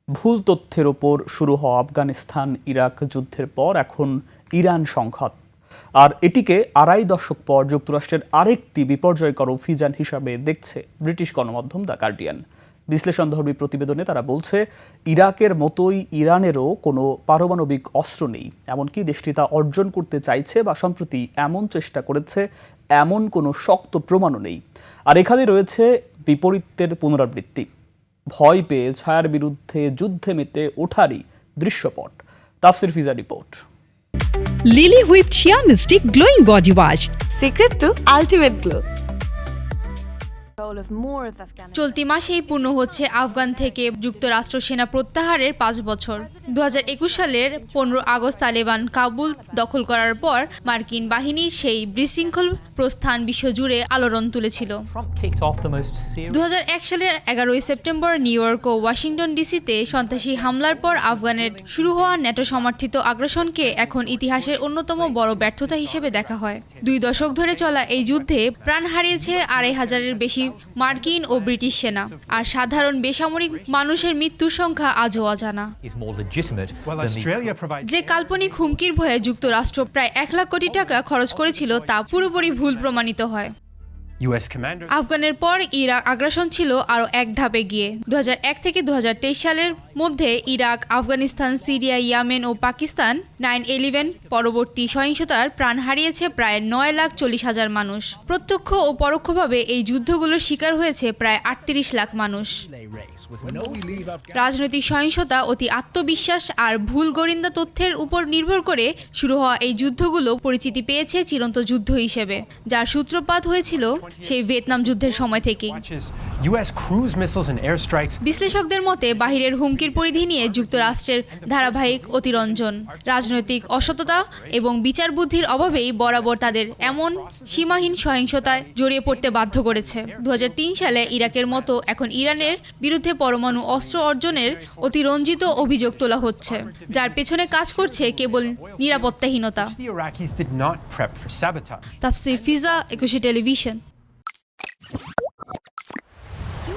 ভুল তথ্যের ওপর শুরু হওয়া আফগানিস্তান ইরাক যুদ্ধের পর এখন ইরান সংঘাত, আর এটিকে আড়াই দশক পর যুক্তরাষ্ট্রের আরেকটি বিপর্যয়কর অভিযান হিসাবে দেখছে ব্রিটিশ গণমাধ্যম দ্য গার্ডিয়ান। বিশ্লেষণধর্মী প্রতিবেদনে তারা বলছে, ইরাকের মতোই ইরানেরও কোনো পারমাণবিক অস্ত্র নেই, এমনকি দেশটি তা অর্জন করতে চাইছে বা সম্প্রতি এমন চেষ্টা করেছে এমন কোনো শক্ত প্রমাণও নেই। আর এখানে রয়েছে বিপরীতের পুনরাবৃত্তি। ভয় পেয়ে ছায়ার বিরুদ্ধে যুদ্ধে মেতে ওঠারই দৃশ্যপট। Tafsir Fiza report. Lily whipped shea mystic glowing body wash, secret to ultimate glow. চলতি মাসেই পূর্ণ হচ্ছে আফগান থেকে যুক্তরাষ্ট্র সেনা প্রত্যাহারের ৫ বছর। ২০২১ সালের ১৫ আগস্ট তালেবান কাবুল দখল করার পর মার্কিন বাহিনীর সেই বিশৃঙ্খল প্রস্থান বিশ্বজুড়ে আলোড়ন তুলেছিল। ২০০১ সালের ১১ই সেপ্টেম্বর নিউ ইয়র্ক ও ওয়াশিংটন ডিসিতে সন্ত্রাসী হামলার পর আফগানের শুরু হওয়া ন্যাটো সমর্থিত আগ্রাসনকে এখন ইতিহাসের অন্যতম বড় ব্যর্থতা হিসেবে দেখা হয়। ২ দশক ধরে চলা এই যুদ্ধে প্রাণ হারিয়েছে ২৫০০-এর বেশি মার্কিন ও ব্রিটিশ সেনা, আর সাধারণ বেসামরিক মানুষের মৃত্যুর সংখ্যা আজও অজানা। যে কাল্পনিক হুমকির ভয়ে যুক্তরাষ্ট্র প্রায় ১ লাখ কোটি টাকা খরচ করেছিল তা পুরোপুরি ভুল প্রমাণিত হয়। আফগানের পর ইরাক আগ্রাসন ছিল আরও এক ধাপে গিয়ে। ২০০১ থেকে ২০২৩ সালের মধ্যে ইরাক, আফগানিস্তান, সিরিয়া, ইয়েমেন ও পাকিস্তান 9/11 পরবর্তী সহিংসতার প্রাণ হারিয়েছে প্রায় ৯,৪০,০০০ মানুষ। প্রত্যক্ষ ও পরোক্ষভাবে এই যুদ্ধগুলোর শিকার হয়েছে প্রায় ৩৮ লাখ মানুষ। রাজনৈতিক সহিংসতা, অতি আত্মবিশ্বাস আর ভুল গোয়েন্দা তথ্যের উপর নির্ভর করে শুরু হওয়া এই যুদ্ধগুলো পরিচিতি পেয়েছে চিরন্ত যুদ্ধ হিসেবে, যার সূত্রপাত হয়েছিল সেই ভিয়েতনাম যুদ্ধের সময় থেকেই। বিশ্লেষকদের মতে বাহিরের হুমকির পরিধি নিয়ে যুক্তরাষ্ট্রের ধারাবাহিক অতিরঞ্জন, রাজনৈতিক অসততা এবং বিচার বুদ্ধির অভাবেই বরাবর তাদের এমন সীমাহীন সহিংসতায় জড়িয়ে পড়তে বাধ্য করেছে। ২০০৩ সালে ইরাকের মতো এখন ইরানের বিরুদ্ধে পরমাণু অস্ত্র অর্জনের অতিরঞ্জিত অভিযোগ তোলা হচ্ছে, যার পেছনে কাজ করছে কেবল নিরাপত্তাহীনতা। তাফসির ফিজা, একুশে টেলিভিশন।